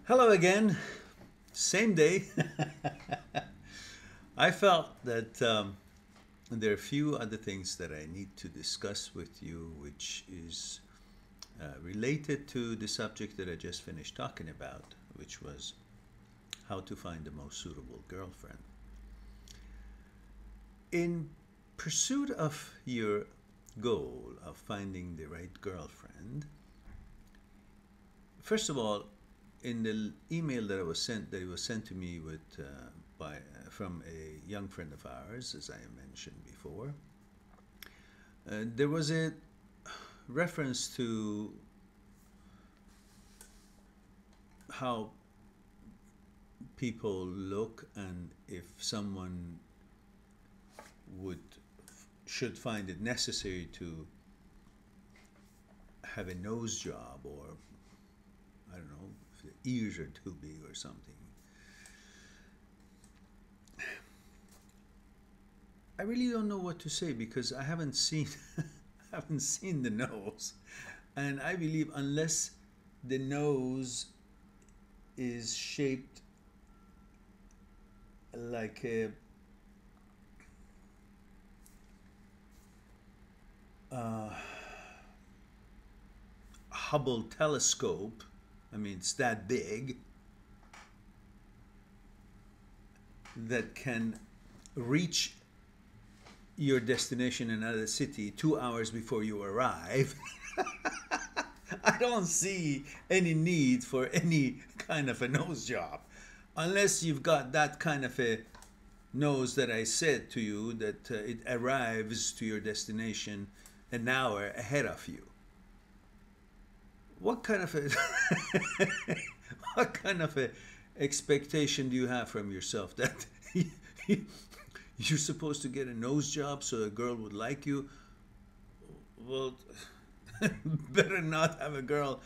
Hello again. Same day. I felt that there are a few other things that I need to discuss with you, which is related to the subject that I just finished talking about, which was how to find the most suitable girlfriend. In pursuit of your goal of finding the right girlfriend, first of all, in the email that it was sent to me with by from a young friend of ours, as I mentioned before, there was a reference to how people look and if someone would should find it necessary to have a nose job, or I don't know if the ears are too big or something. I really don't know what to say because I haven't seen haven't seen the nose, and I believe unless the nose is shaped like a uh, Hubble telescope, I mean it's that big, that can reach your destination in another city 2 hours before you arrive. I don't see any need for any kind of a nose job unless you've got that kind of a nose that I said to you, that it arrives to your destination an hour ahead of you. What kind of a what kind of a expectation do you have from yourself that you're supposed to get a nose job so a girl would like you? Well, better not have a girl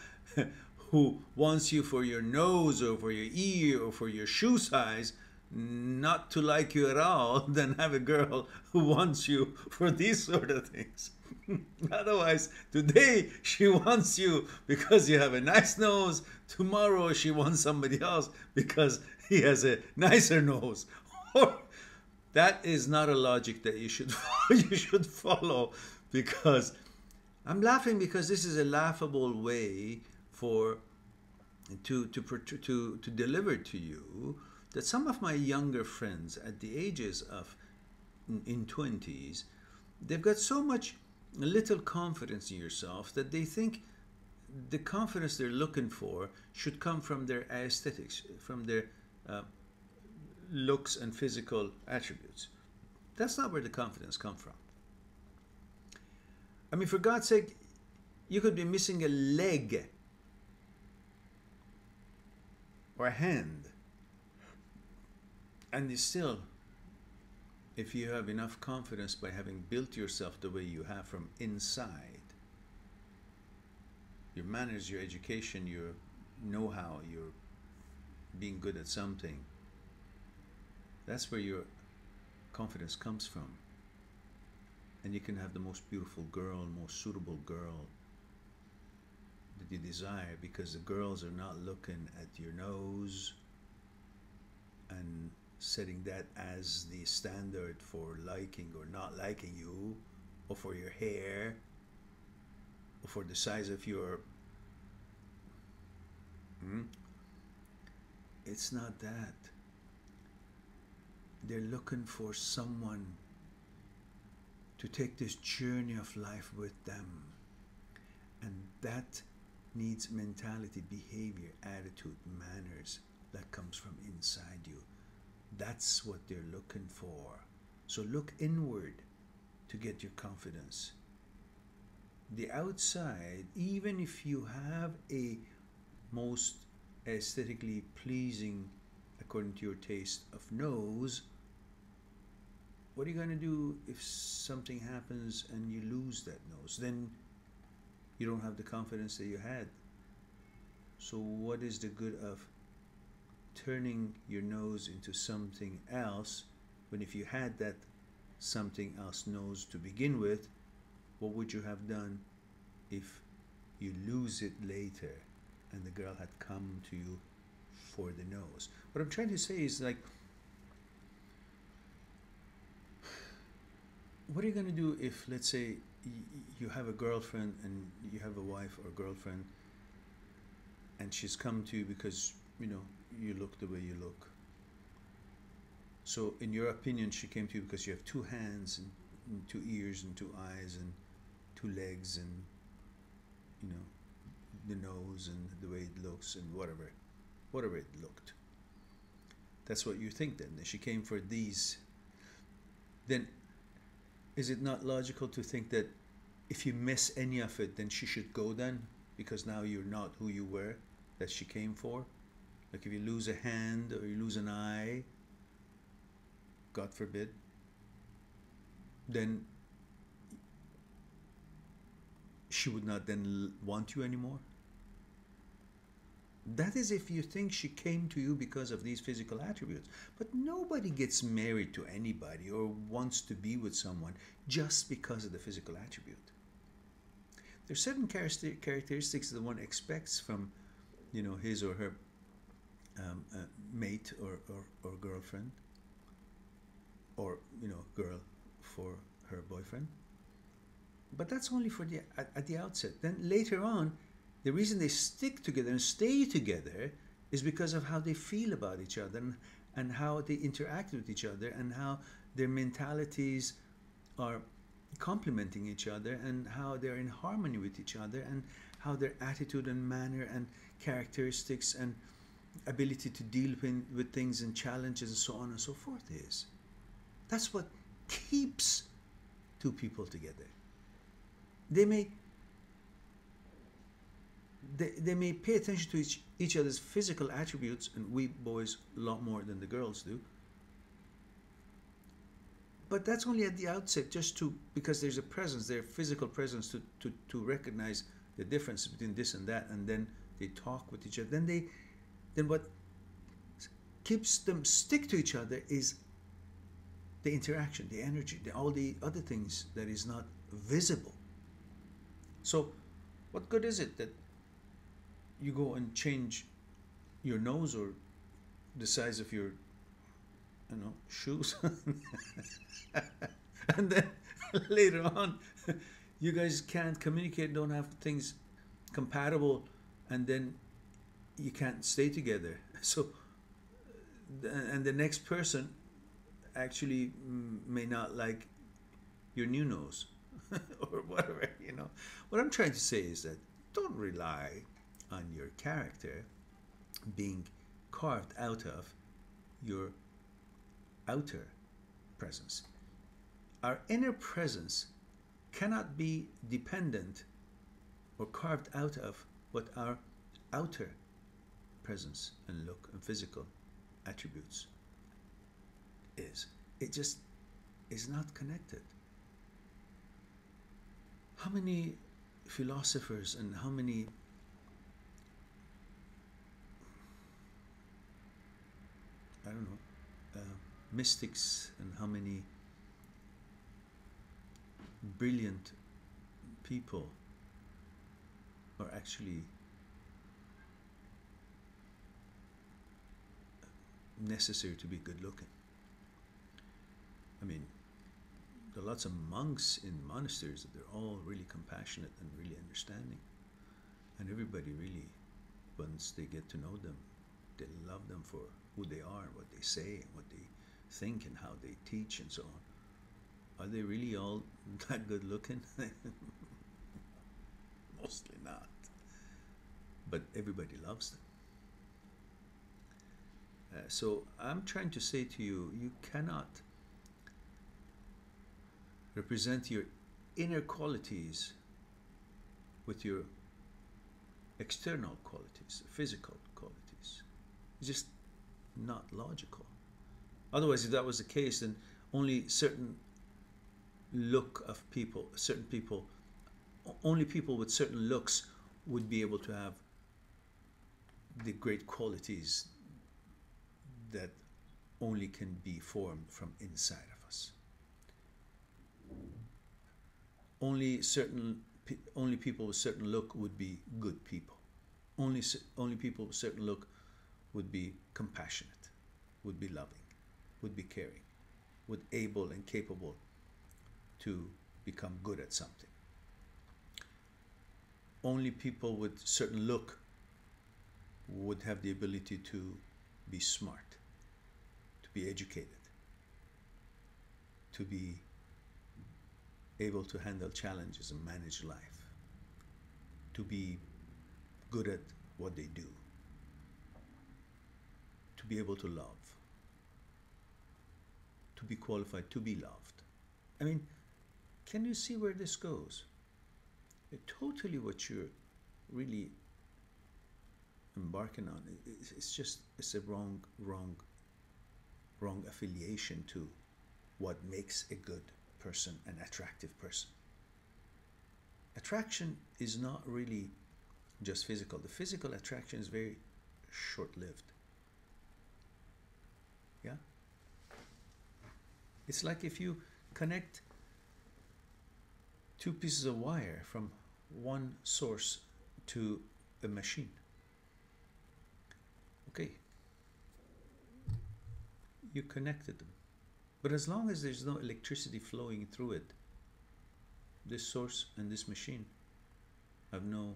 who wants you for your nose or for your ear or for your shoe size, not to like you at all, than have a girl who wants you for these sort of things. Otherwise, today she wants you because you have a nice nose. Tomorrow she wants somebody else because he has a nicer nose. That is not a logic that you should you should follow, because I'm laughing because this is a laughable way for to deliver to you that some of my younger friends at the ages of in 20s, they've got so much little confidence in yourself that they think the confidence they're looking for should come from their aesthetics, from their uh, looks and physical attributes. That's not where the confidence comes from. I mean, for God's sake, you could be missing a leg or a hand, and you still, if you have enough confidence by having built yourself the way you have from inside, your manners, your education, your know-how, your being good at something, that's where your confidence comes from. And you can have the most beautiful girl, most suitable girl that you desire, because the girls are not looking at your nose and setting that as the standard for liking or not liking you, or for your hair, or for the size of your it's not that. They're looking for someone to take this journey of life with them, and that needs mentality, behavior, attitude, manners that comes from inside you. That's what they're looking for. So look inward to get your confidence. The outside, even if you have a most aesthetically pleasing, according to your taste, of nose, what are you going to do if something happens and you lose that nose? Then you don't have the confidence that you had. So what is the good of turning your nose into something else, when if you had that something else nose to begin with, what would you have done if you lose it later and the girl had come to you for the nose. What I'm trying to say is, like, what are you going to do if, let's say, you have a girlfriend and you have a wife or girlfriend, and she's come to you because, you know, you look the way you look. So in your opinion, she came to you because you have two hands and two ears and two eyes and two legs and, you know, the nose and the way it looks and whatever it looked. That's what you think then. She came for these. Then is it not logical to think that if you miss any of it, then she should go then? Because now you're not who you were that she came for? Like if you lose a hand or you lose an eye, God forbid, then she would not then want you anymore? That is if you think she came to you because of these physical attributes. But nobody gets married to anybody or wants to be with someone just because of the physical attribute. There's certain characteristics that one expects from, you know, his or her mate or girlfriend, or, you know, girl for her boyfriend. But that's only for at the outset. Then later on, the reason they stick together and stay together is because of how they feel about each other and how they interact with each other and how their mentalities are complementing each other and how they're in harmony with each other and how their attitude and manner and characteristics and ability to deal with things and challenges and so on and so forth is. That's what keeps two people together. They may pay attention to each other's physical attributes, and we boys a lot more than the girls do. But that's only at the outset, just because there's a presence, their physical presence to recognize the difference between this and that, and then they talk with each other. Then what keeps them stick to each other is the interaction, the energy, all the other things that is not visible. So what good is it that you go and change your nose or the size of your, you know, shoes and then later on you guys can't communicate, don't have things compatible, and then you can't stay together. So and the next person actually may not like your new nose or whatever, you know. What I'm trying to say is that don't rely on your character being carved out of your outer presence. Our inner presence cannot be dependent or carved out of what our outer presence and look and physical attributes is. It just is not connected. How many philosophers and how many mystics and how many brilliant people are actually necessary to be good looking? I mean, there are lots of monks in monasteries that they're all really compassionate and really understanding, and everybody really, once they get to know them, they love them for who they are, what they say, and what they think, and how they teach, and so on. Are they really all that good looking? Mostly not. But everybody loves them. So I'm trying to say to you, you cannot represent your inner qualities with your external qualities, physical qualities. It's just not logical. Otherwise, if that was the case, then only certain look of people, only people with certain looks would be able to have the great qualities that only can be formed from inside of us. Only people with certain look would be good people. Only people with certain look would be compassionate, would be loving, would be caring, would able and capable to become good at something. Only people with certain look would have the ability to be smart, to be educated, to be able to handle challenges and manage life, to be good at what they do, to be able to love, to be qualified to be loved. I mean, can you see where this goes? Totally what you're really embarking on. It's a wrong affiliation to what makes a good person an attractive person. Attraction is not really just physical. The physical attraction is very short-lived. Yeah? It's like if you connect two pieces of wire from one source to a machine. Okay, you connected them. But as long as there's no electricity flowing through it, this source and this machine have no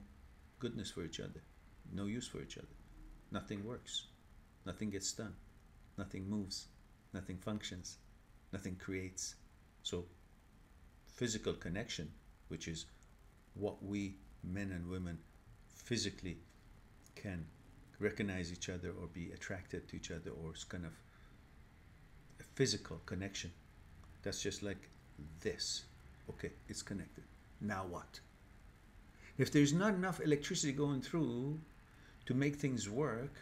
goodness for each other, no use for each other. Nothing works, nothing gets done, nothing moves, nothing functions, nothing creates. So physical connection, which is what we men and women physically can recognize each other or be attracted to each other, or it's kind of a physical connection. That's just like this. Okay, it's connected. Now what? If there's not enough electricity going through to make things work,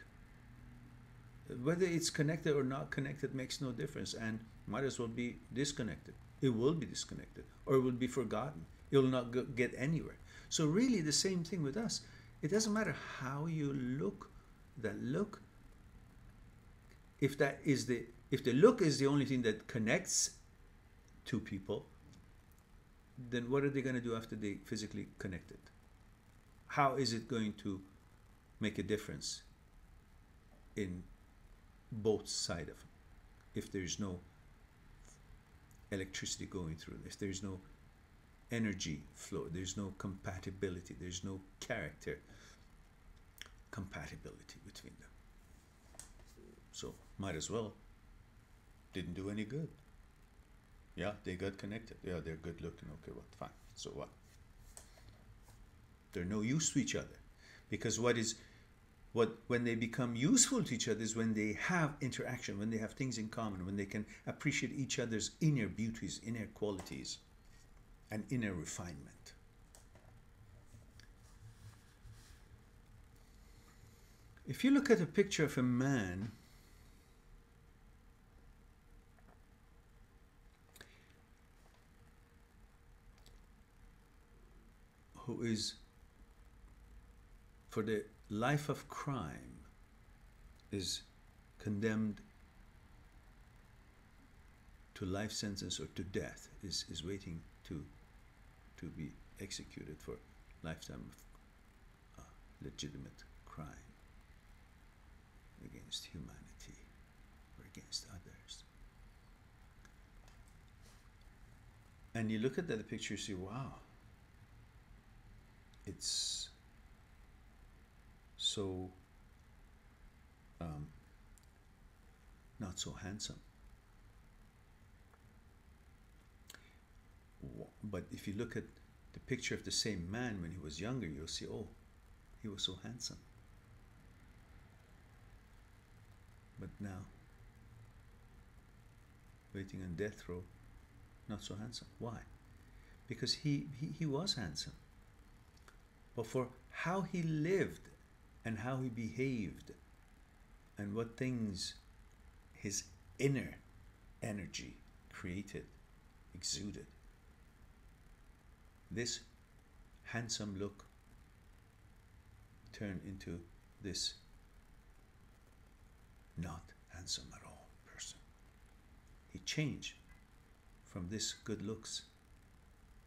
whether it's connected or not connected makes no difference, and might as well be disconnected. It will be disconnected, or it will be forgotten. It will not get anywhere. So really the same thing with us. It doesn't matter how you look, that look, if the look is the only thing that connects two people, then what are they going to do after they physically connected? How is it going to make a difference in both sides of them if there's no electricity going through, if there's no energy flow, there's no compatibility, there's no character compatibility between them? So might as well didn't do any good. Yeah, they got connected. Yeah, they're good looking. Okay, what? Fine. So what? They're no use to each other, because when they become useful to each other is when they have interaction, when they have things in common, when they can appreciate each other's inner beauties, inner qualities, and inner refinement. If you look at a picture of a man who is, for the life of crime, is condemned to life sentence or to death, is waiting to be executed for lifetime of legitimate crime against humanity or against others. And you look at that picture, you see, wow, it's so not so handsome. But if you look at the picture of the same man when he was younger, you'll see, oh, he was so handsome. But now, waiting on death row, not so handsome. Why? Because he was handsome. But for how he lived and how he behaved and what things his inner energy created, exuded, this handsome look turned into this not handsome at all person. He changed from this good looks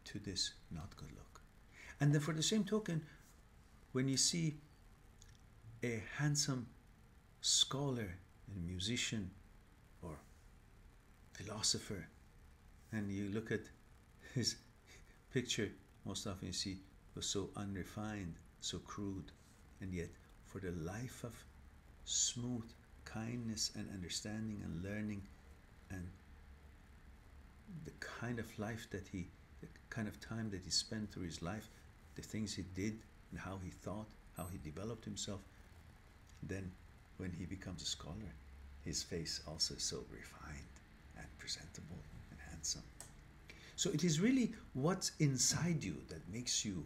to this not good look. And then for the same token, when you see a handsome scholar and musician or philosopher, and you look at his picture, most often you see was so unrefined, so crude, and yet for the life of smooth kindness and understanding and learning, and the kind of life that the kind of time that he spent through his life, the things he did and how he thought, how he developed himself, then when he becomes a scholar, his face also is so refined and presentable and handsome. So it is really what's inside you that makes you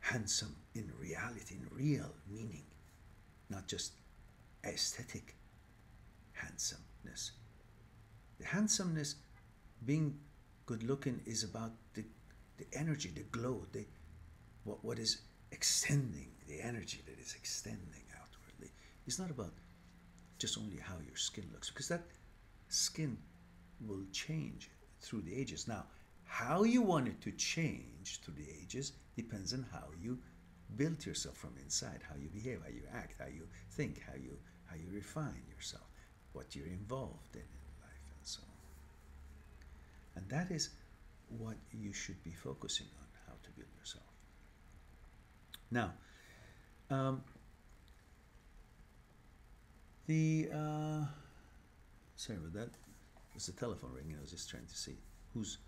handsome in reality, in real meaning, not just aesthetic handsomeness. The handsomeness, being good looking, is about the energy, the glow, what is extending, the energy that is extending outwardly. It's not about just only how your skin looks, because that skin will change through the ages. Now, how you want it to change through the ages depends on how you build yourself from inside, how you behave, how you act, how you think, how you refine yourself, what you're involved in life, and so on. And that is what you should be focusing on, how to build yourself. Now, sorry about that. There's a telephone ringing. I was just trying to see who's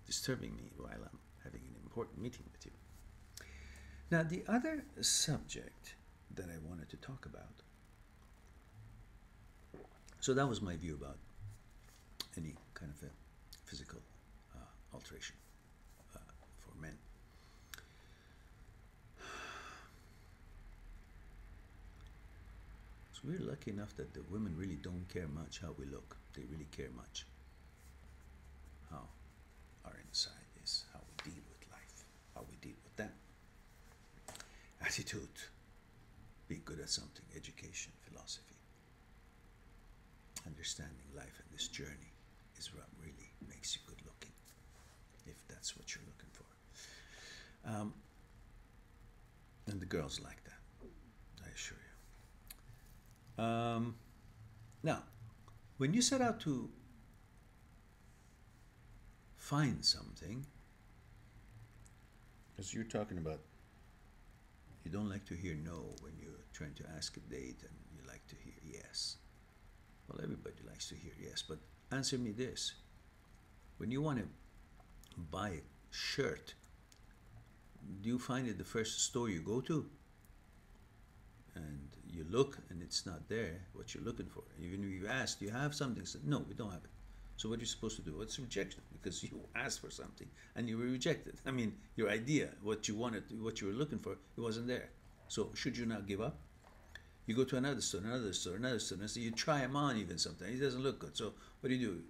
disturbing me while I'm having an important meeting with you. Now, the other subject that I wanted to talk about, so that was my view about any kind of a physical alteration for men. So we're lucky enough that the women really don't care much how we look. They really care much how our inside is, how we deal with life, how we deal with them. Attitude, be good at something, education, philosophy, understanding life and this journey is what really makes you good looking, if that's what you're looking for. And the girls like that, I assure you. Now, when you set out to find something, as you're talking about, you don't like to hear no when you're trying to ask a date, and you like to hear yes. Well, everybody likes to hear yes, but answer me this. When you want to buy a shirt, do you find it the first store you go to? And you look and it's not there, what you're looking for. Even if you ask, do you have something? So, no, we don't have it. So what are you supposed to do? What's rejection? Because you asked for something and you were rejected. I mean, your idea, what you wanted, what you were looking for, it wasn't there. So should you not give up? You go to another store, another store, another store, and so you try them on even sometimes. It doesn't look good. So what do?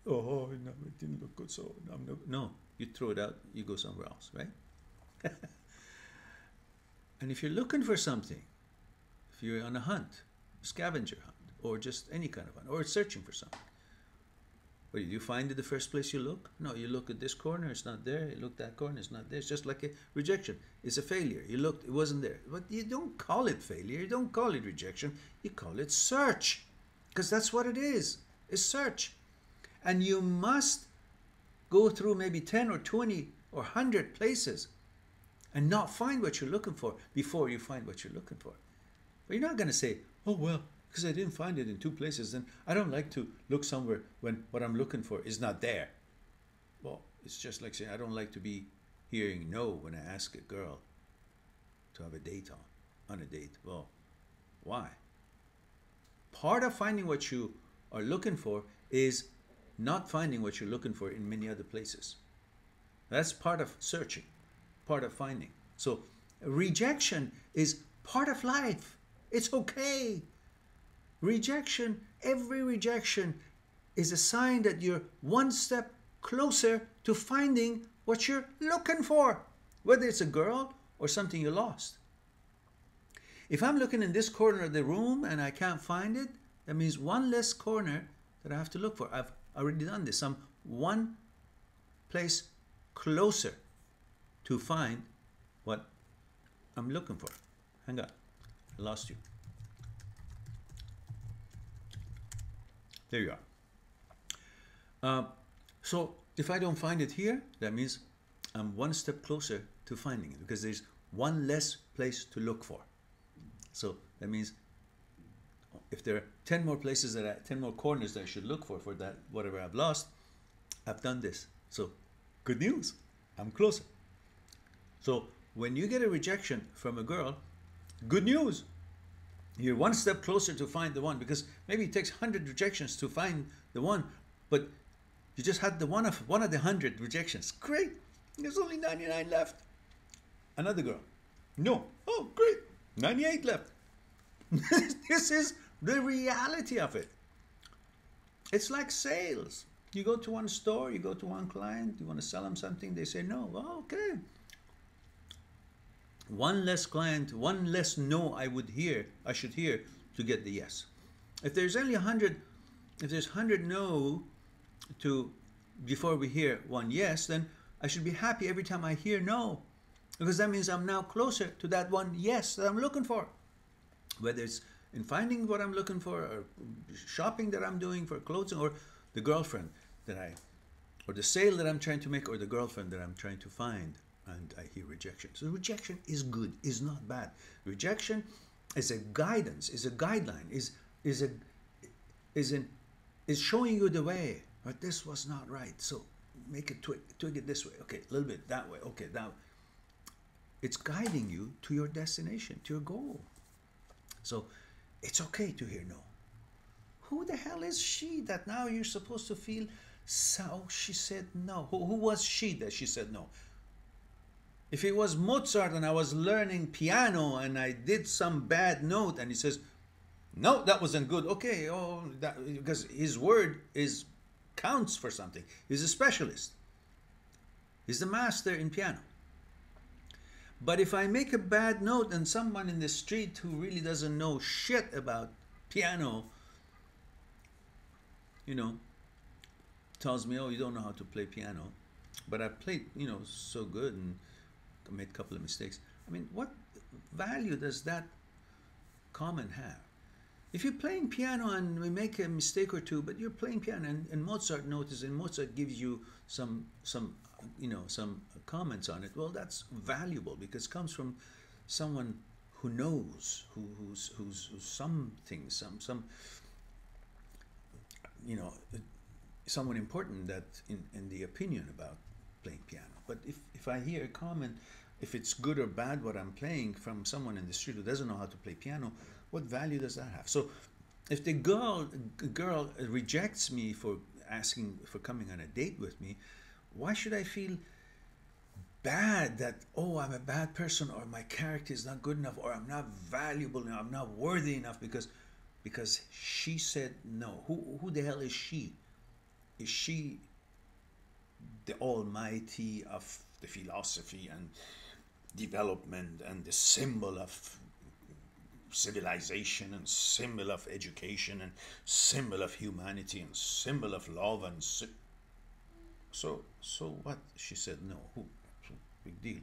Oh, no, it didn't look good, so I'm no. No, you throw it out, you go somewhere else, right? And if you're looking for something, if you're on a hunt, scavenger hunt, or just any kind of hunt, or searching for something, what do? You find it the first place you look? No, you look at this corner, it's not there. You look that corner, it's not there. It's just like a rejection. It's a failure. You looked, it wasn't there. But you don't call it failure. You don't call it rejection. You call it search. Because that's what it is. It's search. And you must go through maybe 10 or 20 or 100 places and not find what you're looking for before you find what you're looking for. But you're not going to say, oh, well, because I didn't find it in 2 places, then I don't like to look somewhere when what I'm looking for is not there. Well, it's just like saying I don't like to be hearing no when I ask a girl to have a date on a date. Well, why? Part of finding what you are looking for is not finding what you're looking for in many other places. That's part of searching, part of finding. So rejection is part of life. It's okay. Rejection, every rejection is a sign that you're one step closer to finding what you're looking for, whether it's a girl or something you lost. If I'm looking in this corner of the room and I can't find it, that means one less corner that I have to look for. I've already done this. I'm one place closer to find what I'm looking for. Hang on, I lost you. There you are. So if I don't find it here, that means I'm one step closer to finding it, because there's one less place to look for. So that means if there are 10 more places 10 more corners that I should look for that whatever I've lost, I've done this. So good news, I'm closer. So when you get a rejection from a girl, good news, you're one step closer to find the one, because maybe it takes 100 rejections to find the one, but you just had the one of the 100 rejections. Great, there's only 99 left. Another girl, no, oh great, 98 left. This is the reality of it. It's like sales. You go to one store, you go to one client, you want to sell them something, they say no. Oh, okay. One less client, one less no I should hear to get the yes. If there's only 100, if there's 100 no before we hear one yes, then I should be happy every time I hear no, because that means I'm now closer to that one yes that I'm looking for. Whether it's in finding what I'm looking for, or shopping that I'm doing for clothing, or the girlfriend or the sale that I'm trying to make, or the girlfriend that I'm trying to find, and I hear rejection. So rejection is good, is not bad. Rejection is a guidance, is a guideline, is showing you the way. But this was not right, so make it twig it this way. Okay, a little bit that way. Okay, that. It's guiding you to your destination, to your goal. So it's okay to hear no. Who the hell is she that now you're supposed to feel so? She said no. Who was she that she said no? If it was Mozart and I was learning piano and I did some bad note and he says, no, that wasn't good. Okay, because his word counts for something. He's a specialist. He's the master in piano. But if I make a bad note and someone in the street who really doesn't know shit about piano, tells me, oh, you don't know how to play piano, but I played, so good and made a couple of mistakes. I mean, what value does that comment have? If you're playing piano and we make a mistake or two, but you're playing piano and Mozart notices, and Mozart gives you some comments on it, well, that's valuable because it comes from someone who knows, who's something, someone important that in the opinion about playing piano. But if I hear a comment, if it's good or bad what I'm playing from someone in the street who doesn't know how to play piano, what value does that have? So if the girl rejects me for coming on a date with me, why should I feel bad that, oh, I'm a bad person, or my character is not good enough, or I'm not valuable enough, I'm not worthy enough because she said no? Who the hell is she? Is she the almighty of the philosophy and development and the symbol of civilization and symbol of education and symbol of humanity and symbol of love and so what? She said no. Big deal.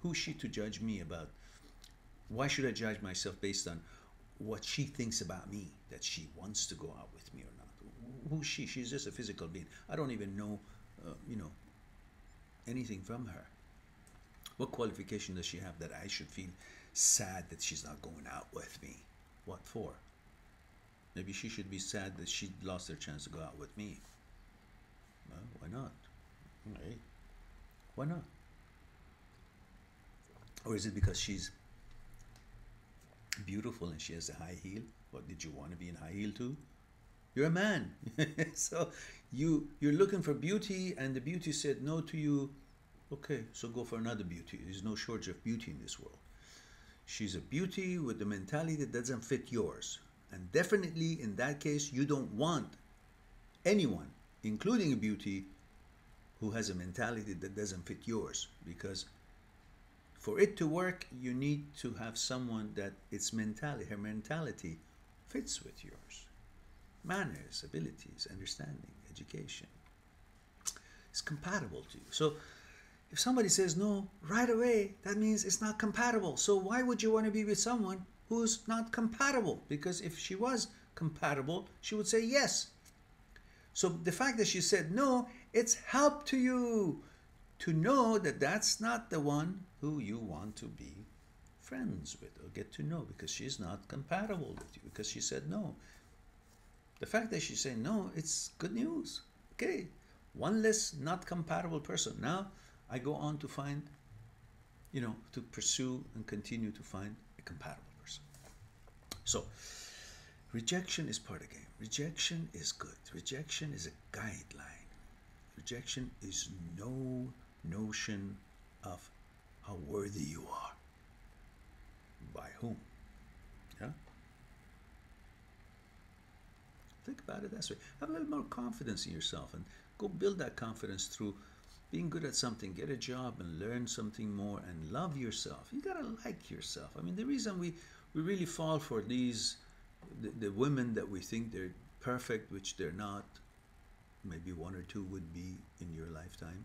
Who's she to judge me about? Why should I judge myself based on what she thinks about me, that she wants to go out with me or not? Who's she? She's just a physical being. I don't even know anything from her. What qualification does she have that I should feel sad that she's not going out with me? What for? Maybe she should be sad that she lost her chance to go out with me. Well, why not? Hey, why not? Or is it because she's beautiful and she has a high heel? What, did you want to be in high heel too? You're a man. So you're looking for beauty and the beauty said no to you. Okay, so go for another beauty. There's no shortage of beauty in this world. She's a beauty with the mentality that doesn't fit yours. And definitely in that case, you don't want anyone, including a beauty, who has a mentality that doesn't fit yours. Because for it to work, you need to have someone that her mentality fits with yours. Manners, abilities, understanding, education. It's compatible to you. So if somebody says no right away, that means it's not compatible. So why would you want to be with someone who's not compatible? Because if she was compatible, she would say yes. So the fact that she said no, it's help to you to know that that's not the one who you want to be friends with or get to know, because she's not compatible with you because she said no. The fact that she said no, it's good news. Okay, one less not compatible person. Now I go on to find, to pursue and continue to find a compatible person. So rejection is part of the game. Rejection is good. Rejection is a guideline. Rejection is no notion of how worthy you are. By whom? Yeah? Think about it that way. Have a little more confidence in yourself and go build that confidence through being good at something. Get a job and learn something more and love yourself. You gotta like yourself. I mean, the reason we really fall for these, the women that we think they're perfect, which they're not. Maybe one or two would be in your lifetime.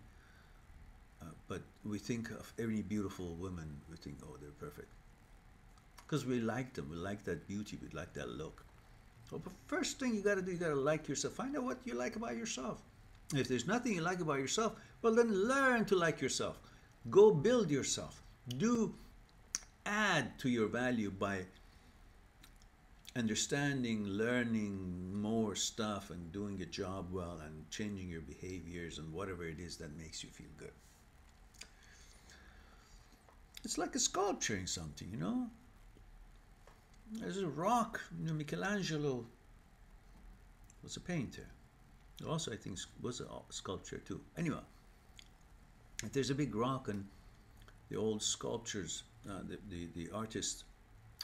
But we think of any beautiful woman, we think, oh, they're perfect. Because we like them, we like that beauty, we like that look. So the first thing you got to do, you got to like yourself. Find out what you like about yourself. If there's nothing you like about yourself, well, then learn to like yourself. Go build yourself. Add to your value by understanding, learning more stuff and doing a job well and changing your behaviors and whatever it is that makes you feel good. It's like a sculpturing something, There's a rock. Michelangelo was a painter. Also, I think was a sculptor too. Anyway, if there's a big rock and the old sculptures, the artist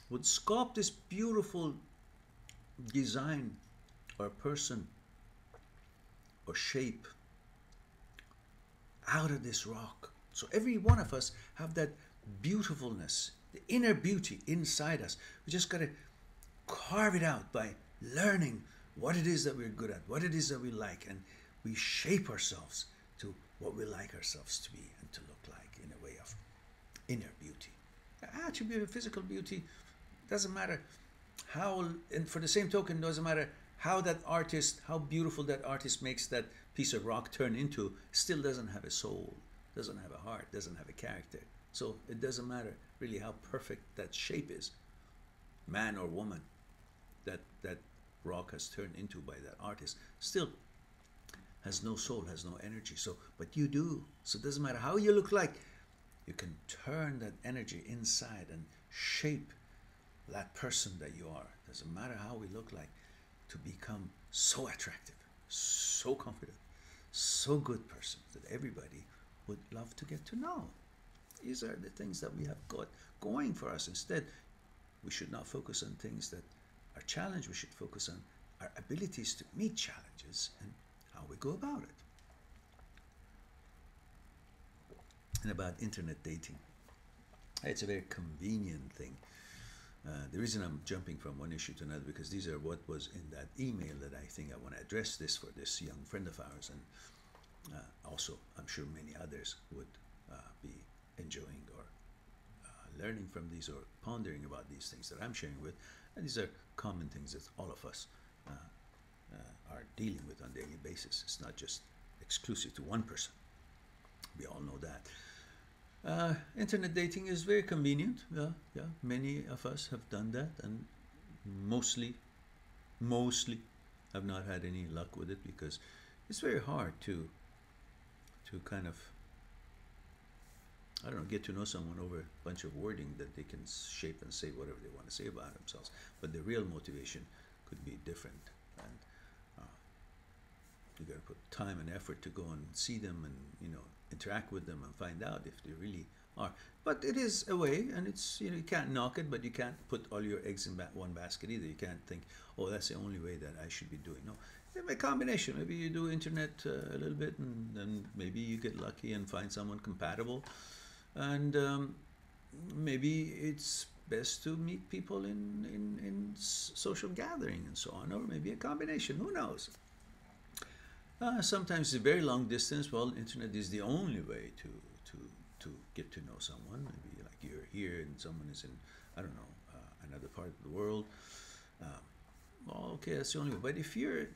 would sculpt this beautiful design or person or shape out of this rock. So every one of us have that beautifulness, the inner beauty inside us. We just got to carve it out by learning what it is that we're good at, what it is that we like, and we shape ourselves to what we like ourselves to be and to look like in a way of inner beauty. Attribute of physical beauty doesn't matter how, and for the same token, doesn't matter how beautiful that artist makes that piece of rock turn into, still doesn't have a soul, doesn't have a heart, doesn't have a character. So it doesn't matter really how perfect that shape is, man or woman, that rock has turned into by that artist, still has no soul, has no energy. So, but you do. So it doesn't matter how you look like, you can turn that energy inside and shape that person that you are. Doesn't matter how we look like, to become so attractive, so confident, so good person that everybody would love to get to know. These are the things that we have got going for us. Instead, we should not focus on things that are challenge. We should focus on our abilities to meet challenges and how we go about it. And about internet dating, it's a very convenient thing. The reason I'm jumping from one issue to another, because these are what was in that email that I think I want to address this for this young friend of ours, and also I'm sure many others would be enjoying or learning from these or pondering about these things that I'm sharing with. And these are common things that all of us are dealing with on a daily basis. It's not just exclusive to one person. We all know that. Internet dating is very convenient. Yeah. Many of us have done that, and mostly have not had any luck with it, because it's very hard to kind of, I don't know, get to know someone over a bunch of wording that they can shape and say whatever they want to say about themselves. But the real motivation could be different, and you got to put time and effort to go and see them and interact with them and find out if they really are. But it is a way, and it's you can't knock it, but you can't put all your eggs in one basket either. You can't think, oh, that's the only way that I should be doing. No, a combination. Maybe you do internet a little bit, and then maybe you get lucky and find someone compatible. And maybe it's best to meet people in social gathering and so on, or maybe a combination. Who knows? Sometimes it's very long distance. Well, internet is the only way to get to know someone. Maybe like you're here and someone is in, I don't know, another part of the world. Well, okay, that's the only way. But if you're,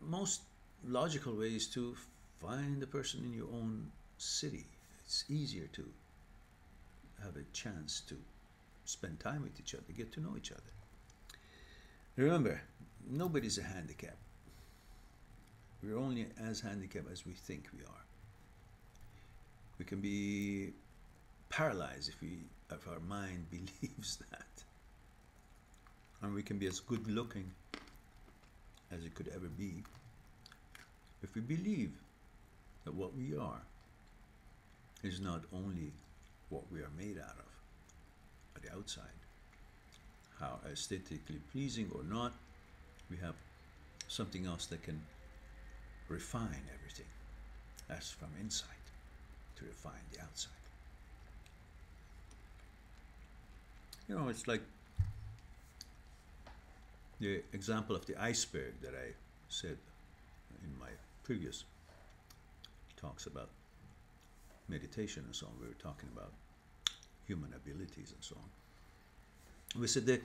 most logical way is to find the person in your own city. It's easier to have a chance to spend time with each other, get to know each other. Remember, nobody's a handicap. We're only as handicapped as we think we are. We can be paralyzed if our mind believes that. And we can be as good looking as it could ever be if we believe that what we are is not only what we are made out of at the outside, how aesthetically pleasing or not, we have something else that can refine everything. That's from inside to refine the outside. You know, it's like the example of the iceberg that I said in my previous talks about meditation and so on. We were talking about human abilities and so on. We said that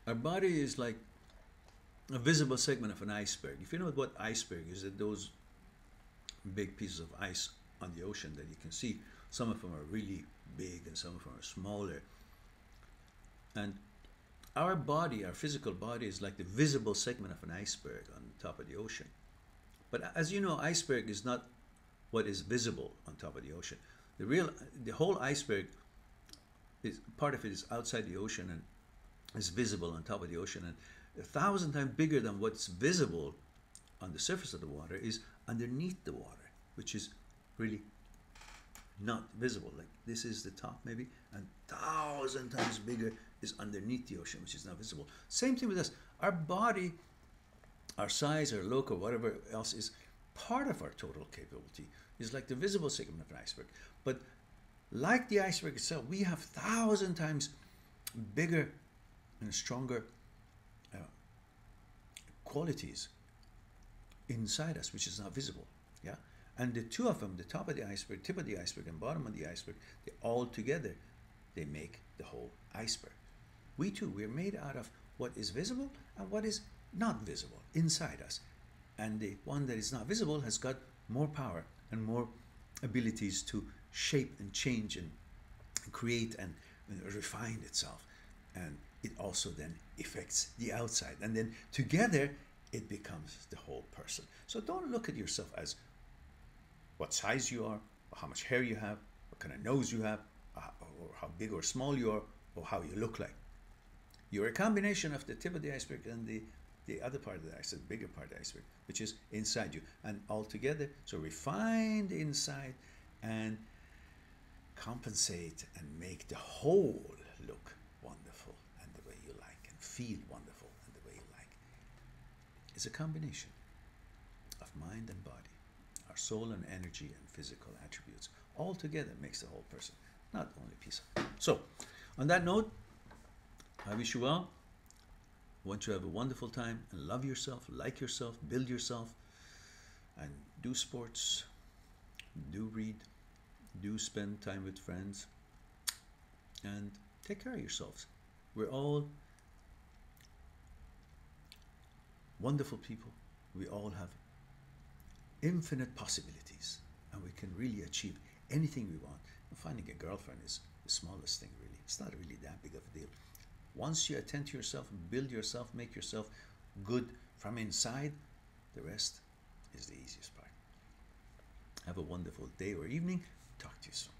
our body is like a visible segment of an iceberg. If you know what iceberg is, that those big pieces of ice on the ocean that you can see, some of them are really big and some of them are smaller. And our body, our physical body, is like the visible segment of an iceberg on top of the ocean. But as you know, iceberg is not what is visible on top of the ocean. The whole iceberg, is part of it is outside the ocean and is visible on top of the ocean, and 1,000 times bigger than what's visible on the surface of the water is underneath the water, which is really not visible. Like this is the top maybe, and 1,000 times bigger is underneath the ocean, which is not visible. Same thing with us. Our body, our size, our look, or whatever else is part of our total capability. Is like the visible segment of an iceberg. But like the iceberg itself, we have 1,000 times bigger and stronger qualities inside us, which is not visible. Yeah, and the two of them, the top of the iceberg, tip of the iceberg, and bottom of the iceberg, they all together, they make the whole iceberg. We too, we're made out of what is visible and what is not visible inside us. And the one that is not visible has got more power and more abilities to shape and change and create and refine itself. And it also then affects the outside. And then together, it becomes the whole person. So don't look at yourself as what size you are, or how much hair you have, what kind of nose you have, or how big or small you are, or how you look like. You're a combination of the tip of the iceberg and the other part of the iceberg, the bigger part of the iceberg, which is inside you. And all together, so refine the inside and compensate and make the whole look wonderful and the way you like, and feel wonderful and the way you like. It's a combination of mind and body, our soul and energy and physical attributes. All together makes the whole person, not only piece of it. So, on that note, I wish you well. I want you to have a wonderful time and love yourself, like yourself, build yourself, and do sports, do read, do spend time with friends, and take care of yourselves. We're all wonderful people. We all have infinite possibilities, and we can really achieve anything we want. And finding a girlfriend is the smallest thing, really. It's not really that big of a deal. Once you attend to yourself and build yourself, make yourself good from inside, the rest is the easiest part. Have a wonderful day or evening. Talk to you soon.